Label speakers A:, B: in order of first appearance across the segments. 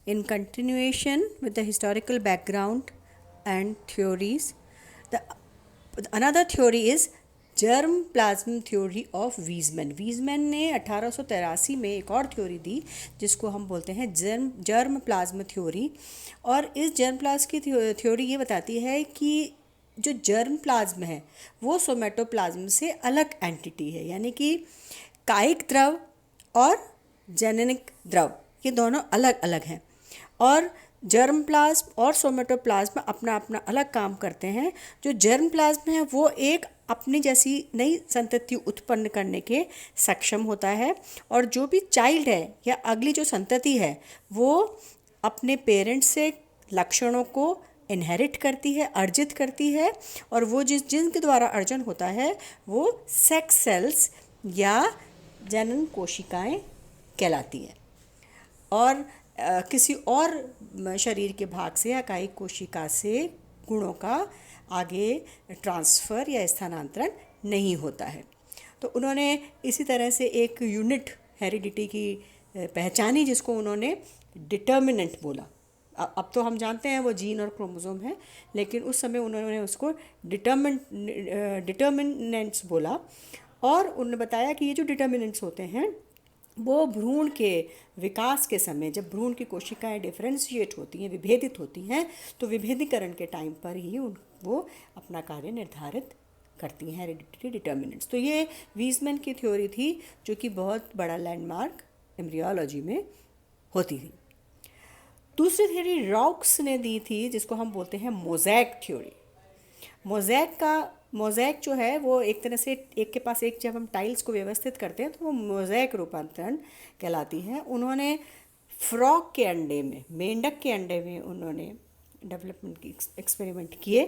A: In continuation with the historical background and theories, the another theory is germ plasm theory of Weissman. Weissman ने 1883 में एक और theory दी जिसको हम बोलते हैं जर्म प्लाज्म थ्योरी। और इस जर्म प्लाज्म की थ्योरी ये बताती है कि जो जर्म प्लाज्म है वो सोमेटोप्लाज्म से अलग एंटिटी है, यानी कि कायिक द्रव और जेनेटिक द्रव ये दोनों अलग अलग हैं। और जर्म प्लाज्म और सोमेटोप्लाज्म अपना अपना अलग काम करते हैं। जो जर्म प्लाज्म है वो एक अपनी जैसी नई संतति उत्पन्न करने के सक्षम होता है, और जो भी चाइल्ड है या अगली जो संतति है वो अपने पेरेंट्स से लक्षणों को इनहेरिट करती है, अर्जित करती है, और वो जिनके द्वारा अर्जन होता है वो सेक्स सेल्स या जनन कोशिकाएं कहलाती हैं। और किसी और शरीर के भाग से या कायिक कोशिका से गुणों का आगे ट्रांसफ़र या स्थानांतरण नहीं होता है। तो उन्होंने इसी तरह से एक यूनिट हेरिडिटी की पहचानी जिसको उन्होंने डिटर्मिनेंट बोला। अब तो हम जानते हैं वो जीन और क्रोमोसोम है, लेकिन उस समय उन्होंने उसको डिटर्मिनेंट्स बोला। और उन्होंने बताया कि ये जो डिटर्मिनेंट्स होते हैं वो भ्रूण के विकास के समय, जब भ्रूण की कोशिकाएं डिफरेंशिएट होती हैं, विभेदित होती हैं, तो विभेदीकरण के टाइम पर ही वो अपना कार्य निर्धारित करती हैं, हेरिडिटरी डिटर्मिनेंट्स। तो ये वीजमैन की थ्योरी थी जो कि बहुत बड़ा लैंडमार्क एम्ब्रियोलॉजी में होती थी। दूसरी थ्योरी रॉक्स ने दी थी जिसको हम बोलते हैं मोज़ैक थ्योरी। मोज़ैक जो है वो एक तरह से एक के पास एक, जब हम टाइल्स को व्यवस्थित करते हैं तो वो मोज़ैक रूपांतरण कहलाती है। उन्होंने फ्रॉग के अंडे में, मेंढक के अंडे में उन्होंने डेवलपमेंट की एक्सपेरिमेंट किए,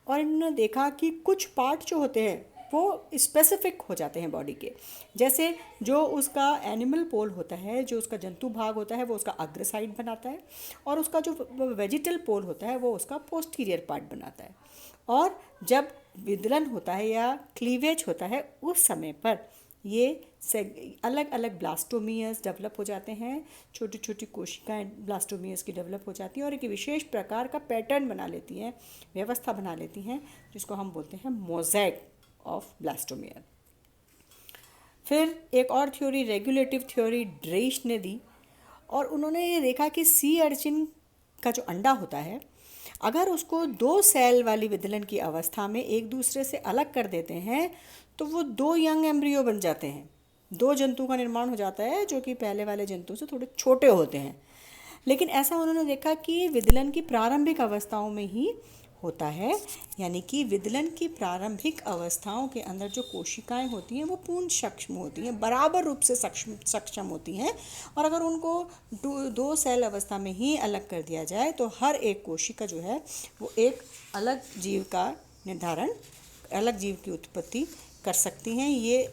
A: और इन्होंने देखा कि कुछ पार्ट जो होते हैं वो स्पेसिफिक हो जाते हैं बॉडी के। जैसे जो उसका एनिमल पोल होता है, जो उसका जंतु भाग होता है वो उसका अग्र साइड बनाता है, और उसका जो वेजिटल पोल होता है वो उसका पोस्टीरियर पार्ट बनाता है। और जब विदलन होता है या क्लीवेज होता है उस समय पर ये अलग अलग ब्लास्टोमियर्स डेवलप हो जाते हैं, छोटी छोटी कोशिकाएं ब्लास्टोमियर्स की डेवलप हो जाती हैं और एक विशेष प्रकार का पैटर्न बना लेती हैं, व्यवस्था बना लेती हैं, जिसको हम बोलते हैं मोज़ैक ऑफ ब्लास्टोमियर। फिर एक और थ्योरी रेगुलेटिव थ्योरी ड्रेइश ने दी, और उन्होंने ये देखा कि सी अर्चिन का जो अंडा होता है अगर उसको 2 सेल वाली विदलन की अवस्था में एक दूसरे से अलग कर देते हैं तो वो 2 यंग एम्ब्रियो बन जाते हैं, 2 जंतु का निर्माण हो जाता है जो कि पहले वाले जंतु से थोड़े छोटे होते हैं। लेकिन ऐसा उन्होंने देखा कि विदलन की प्रारंभिक अवस्थाओं में ही होता है, यानी कि विदलन की प्रारंभिक अवस्थाओं के अंदर जो कोशिकाएं होती हैं वो पूर्ण सक्षम होती हैं, बराबर रूप से सक्षम होती हैं। और अगर उनको 2 सेल अवस्था में ही अलग कर दिया जाए तो हर एक कोशिका जो है वो एक अलग जीव का निर्धारण, अलग जीव की उत्पत्ति कर सकती हैं। ये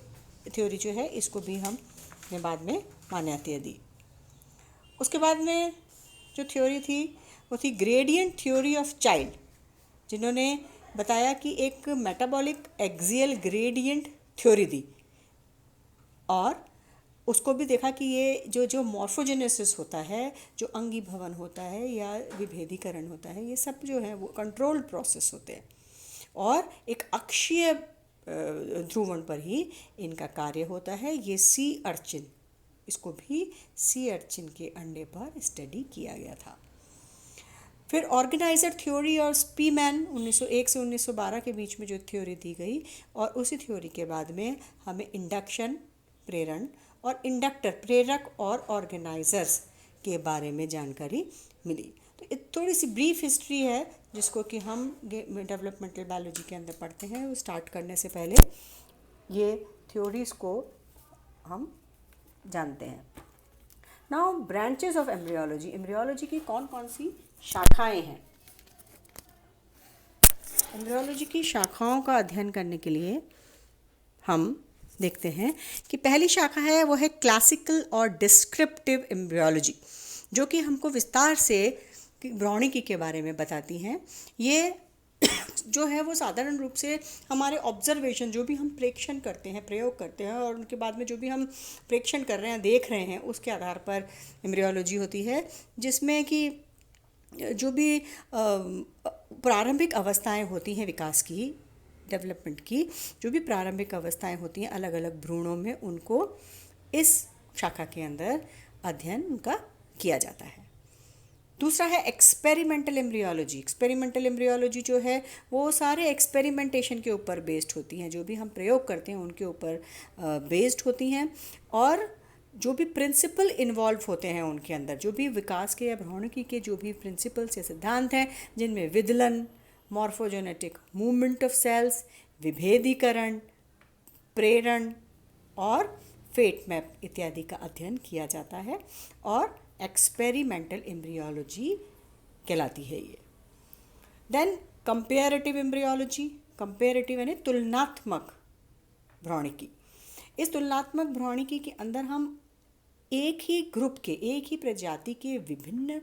A: थ्योरी जो है इसको भी हमने बाद में मान्यता दी। उसके बाद में जो थ्योरी थी वो थी ग्रेडियंट थ्योरी ऑफ चाइल्ड, जिन्होंने बताया कि एक मेटाबॉलिक एक्सियल ग्रेडियंट थ्योरी दी, और उसको भी देखा कि ये जो मॉर्फोजेनेसिस होता है, जो अंगी भवन होता है या विभेदीकरण होता है, ये सब जो है वो कंट्रोल्ड प्रोसेस होते हैं, और एक अक्षीय ध्रुवण पर ही इनका कार्य होता है। ये सी अर्चिन, इसको भी सी अर्चिन के अंडे पर स्टडी किया गया था। फिर ऑर्गेनाइजर थ्योरी और स्पीमैन 1901 से 1912 के बीच में जो थ्योरी दी गई, और उसी थ्योरी के बाद में हमें इंडक्शन प्रेरण और इंडक्टर प्रेरक और ऑर्गेनाइजर्स के बारे में जानकारी मिली। तो थोड़ी सी ब्रीफ हिस्ट्री है जिसको कि हम डेवलपमेंटल बायोलॉजी के अंदर पढ़ते हैं। वो स्टार्ट करने से पहले ये थ्योरीज को हम जानते हैं। Now branches of embryology, embryology की कौन कौन सी शाखाएं हैं। एम्ब्रियोलॉजी की शाखाओं का अध्ययन करने के लिए हम देखते हैं कि पहली शाखा है वो है क्लासिकल और डिस्क्रिप्टिव एम्ब्रियोलॉजी, जो कि हमको विस्तार से भ्रूणिकी के बारे में बताती हैं। ये जो है वो साधारण रूप से हमारे ऑब्जर्वेशन, जो भी हम प्रेक्षण करते हैं, प्रयोग करते हैं, और उनके बाद में जो भी हम प्रेक्षण कर रहे हैं, देख रहे हैं, उसके आधार पर एम्ब्रियोलॉजी होती है, जिसमें कि जो भी प्रारंभिक अवस्थाएं होती हैं विकास की, डेवलपमेंट की, जो भी प्रारंभिक अवस्थाएं होती हैं अलग अलग भ्रूणों में, उनको इस शाखा के अंदर अध्ययन उनका किया जाता है। दूसरा है एक्सपेरिमेंटल एम्ब्रियोलॉजी। एक्सपेरिमेंटल एम्ब्रियोलॉजी जो है वो सारे एक्सपेरिमेंटेशन के ऊपर बेस्ड होती हैं, जो भी हम प्रयोग करते हैं उनके ऊपर बेस्ड होती हैं, और जो भी प्रिंसिपल इन्वॉल्व होते हैं उनके अंदर, जो भी विकास के या भ्रूणिकी के जो भी प्रिंसिपल्स या सिद्धांत हैं, जिनमें विदलन, मॉर्फोजेनेटिक मूवमेंट ऑफ सेल्स, विभेदीकरण, प्रेरण और फेट मैप इत्यादि का अध्ययन किया जाता है, और एक्सपेरिमेंटल एम्ब्रियोलॉजी कहलाती है ये। Then comparative embryology. कंपेरेटिव यानी तुलनात्मक भ्रूणिकी। इस तुलनात्मक भ्रूणिकी के अंदर हम एक ही ग्रुप के, एक ही प्रजाति के विभिन्न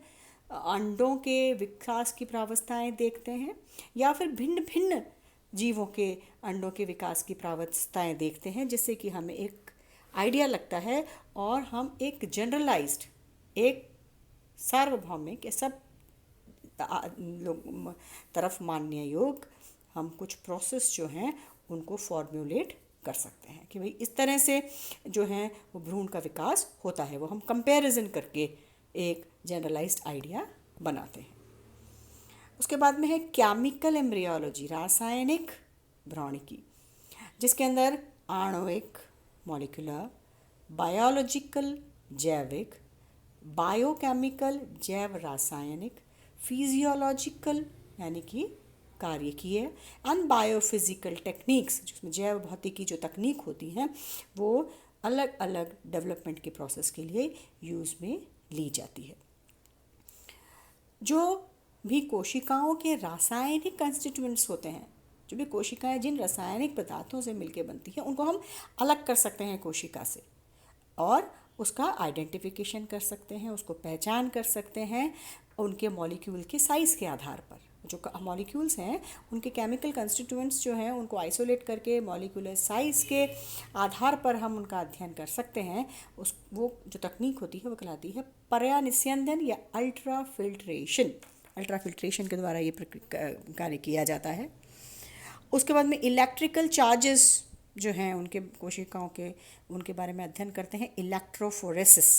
A: अंडों के विकास की प्रावस्थाएं देखते हैं, या फिर भिन्न भिन्न जीवों के अंडों के विकास की प्रावस्थाएं देखते हैं, जिससे कि हमें एक आइडिया लगता है, और हम एक जनरलाइज्ड, एक सार्वभौमिक, सब लोग तरफ मानने योग हम कुछ प्रोसेस जो हैं उनको फॉर्म्युलेट कर सकते हैं कि भाई इस तरह से जो है वो भ्रूण का विकास होता है। वो हम कंपैरिजन करके एक जनरलाइज्ड आइडिया बनाते हैं। उसके बाद में है केमिकल एम्ब्रियोलॉजी, रासायनिक भ्रूणिकी, जिसके अंदर आणविक, मॉलिक्यूलर, बायोलॉजिकल जैविक, बायोकेमिकल जैव रासायनिक, फिजियोलॉजिकल यानी कि कार्यकीय, एंड बायोफिजिकल टेक्निक्स, जिसमें जैव भौतिकी जो तकनीक होती हैं वो अलग अलग डेवलपमेंट के प्रोसेस के लिए यूज़ में ली जाती है। जो भी कोशिकाओं के रासायनिक कंस्टिट्यूएंट्स होते हैं, जो भी कोशिकाएं जिन रासायनिक पदार्थों से मिलकर बनती हैं, उनको हम अलग कर सकते हैं कोशिका से, और उसका आइडेंटिफिकेशन कर सकते हैं, उसको पहचान कर सकते हैं उनके मॉलिक्यूल के साइज़ के आधार पर। जो मॉलिक्यूल्स हैं उनके केमिकल कंस्टिट्यूएंट्स जो हैं उनको आइसोलेट करके मॉलिक्यूलर साइज़ के आधार पर हम उनका अध्ययन कर सकते हैं। वो जो तकनीक होती है वो कहलाती है पर्यानिस्यंदन या अल्ट्रा फिल्ट्रेशन। अल्ट्रा फिल्ट्रेशन के द्वारा ये कार्य किया जाता है। उसके बाद में इलेक्ट्रिकल चार्जेस जो हैं उनके कोशिकाओं के, उनके बारे में अध्ययन करते हैं। इलेक्ट्रोफोरेसिस,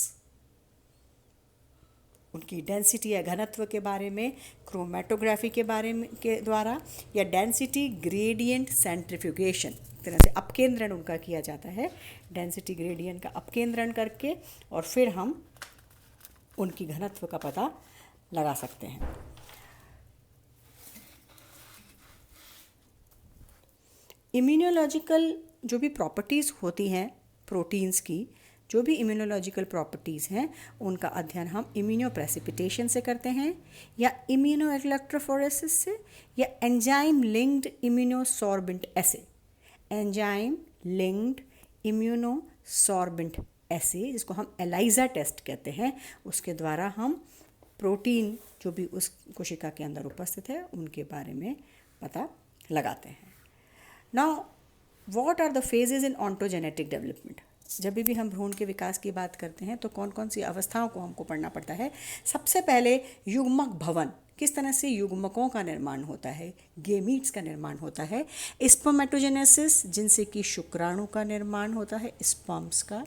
A: उनकी डेंसिटी या घनत्व के बारे में क्रोमेटोग्राफी के बारे में के द्वारा, या डेंसिटी ग्रेडियंट सेंट्रीफ्यूगेशन, एक तरह से अपकेंद्रण उनका किया जाता है। डेंसिटी ग्रेडियंट का अपकेंद्रण करके और फिर हम उनकी घनत्व का पता लगा सकते हैं। इम्यूनोलॉजिकल जो भी प्रॉपर्टीज़ होती हैं प्रोटीन्स की, जो भी इम्यूनोलॉजिकल प्रॉपर्टीज़ हैं उनका अध्ययन हम इम्यूनोप्रेसिपिटेशन से करते हैं, या इम्यूनो इलेक्ट्रोफोरेसिस से, या एंजाइम लिंक्ड इम्यूनोसॉर्बेंट एसे। एंजाइम लिंक्ड इम्यूनोसॉर्बेंट एसे, जिसको हम एलाइजा टेस्ट कहते हैं, उसके द्वारा हम प्रोटीन जो भी उस कोशिका के अंदर उपस्थित है उनके बारे में पता लगाते हैं। Now what are the phases in ontogenetic development. जब भी हम भ्रूण के विकास की बात करते हैं तो कौन कौन सी अवस्थाओं को हमको पढ़ना पड़ता है। सबसे पहले युग्मक भवन, किस तरह से युग्मकों का निर्माण होता है, गेमीट्स का निर्माण होता है। स्पर्मेटोजेनेसिस, जिनसे कि शुक्राणु का निर्माण होता है, स्पर्म्स का,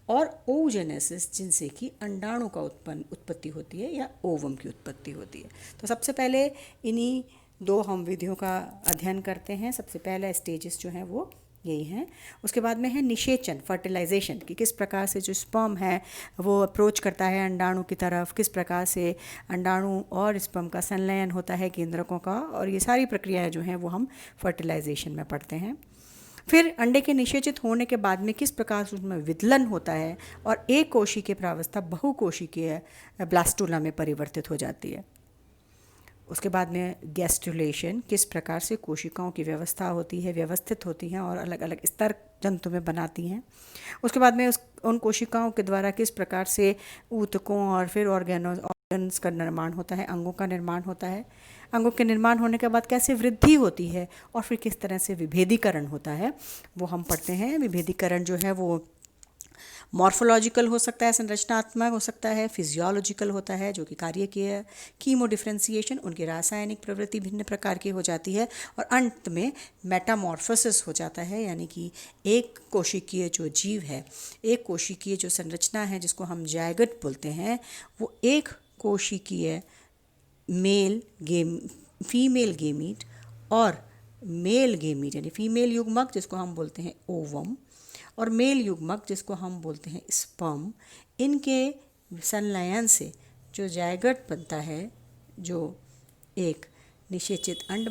A: और ओजेनेसिस, जिनसे कि अंडाणु का उत्पत्ति होती है या ओवम की उत्पत्ति होती है। तो सबसे पहले इन्हीं दो हम विधियों का अध्ययन करते हैं। सबसे पहला स्टेजेस जो हैं वो यही हैं। उसके बाद में है निषेचन, फर्टिलाइजेशन, कि किस प्रकार से जो स्पर्म है वो अप्रोच करता है अंडाणु की तरफ, किस प्रकार से अंडाणु और स्पर्म का संलयन होता है केंद्रकों का, और ये सारी प्रक्रियाएं जो हैं वो हम फर्टिलाइजेशन में पढ़ते हैं। फिर अंडे के निषेचित होने के बाद में किस प्रकार से उसमें विदलन होता है और एक कोशी की प्रावस्था बहुकोशिकीय ब्लास्टुला में परिवर्तित हो जाती है। उसके बाद में गैस्ट्रुलेशन, किस प्रकार से कोशिकाओं की व्यवस्था होती है, व्यवस्थित होती हैं और अलग अलग स्तर जंतु में बनाती हैं। उसके बाद में उन कोशिकाओं के द्वारा किस प्रकार से ऊतकों और फिर ऑर्गेनों ऑर्गन्स का निर्माण होता है, अंगों का निर्माण होता है। अंगों के निर्माण होने के बाद कैसे वृद्धि होती है और फिर किस तरह से विभेदीकरण होता है वो हम पढ़ते हैं। विभेदीकरण जो है वो मॉर्फोलॉजिकल हो सकता है, संरचनात्मक हो सकता है, फिजियोलॉजिकल होता है जो कि कार्यकीय, कीमो डिफ्रेंसिएशन उनकी रासायनिक प्रवृत्ति भिन्न प्रकार की हो जाती है, और अंत में मेटामॉर्फोसिस हो जाता है, यानी कि एक कोशिकीय जो जीव है, एक कोशिकीय जो संरचना है जिसको हम जायगोट बोलते हैं, वो एक कोशिकीय मेल गेम फीमेल गेमीट और मेल गेमीट यानी फीमेल युग्मक जिसको हम बोलते हैं ओवम, और मेल युग्मक जिसको हम बोलते हैं स्पर्म, इनके संलयन से जो जायगोट बनता है, जो एक निषेचित अंड